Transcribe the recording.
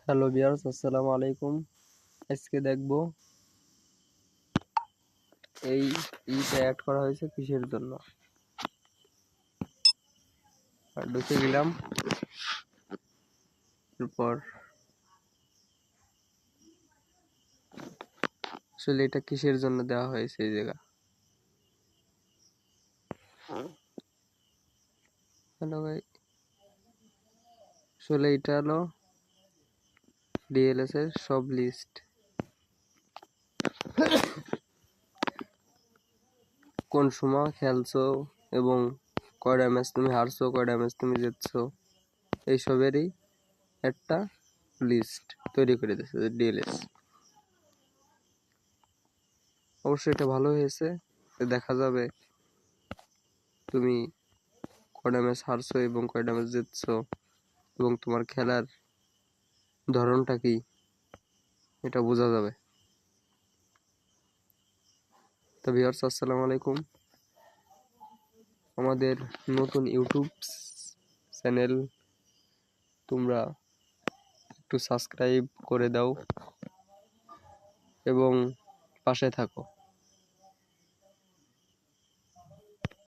Hello viewers, আসসালামু আলাইকুম। আজকে দেখব এই ইটা অ্যাড করা হয়েছে কিসের জন্য। আর ঢুকে গেলাম, এরপর আসলে এটা কিসের জন্য দেওয়া হয়েছে এই জায়গা। হ্যালো ভাই, আসলে এটা হলো ডিএলএস এর সব লিস্ট। কোন সময় খেলছো এবং কয়টা ম্যাচ তুমি হারছো, কয়টা ম্যাচ তুমি জিতছো, এইসবেরই একটা লিস্ট তৈরি করে দিয়েছে ডিএলএস। অবশ্যই এটা ভালো হয়েছে, দেখা যাবে তুমি কয়টা ম্যাচ হারছো এবং কয়টা ম্যাচ জিতছো এবং তোমার খেলার ধরনটা কি এটা বোঝা যাবে। তো ভিউয়ার্স, আসসালামু আলাইকুম। আমাদের নতুন ইউটিউব চ্যানেল, তোমরা একটু সাবস্ক্রাইব করে দাও এবং পাশে থাকো।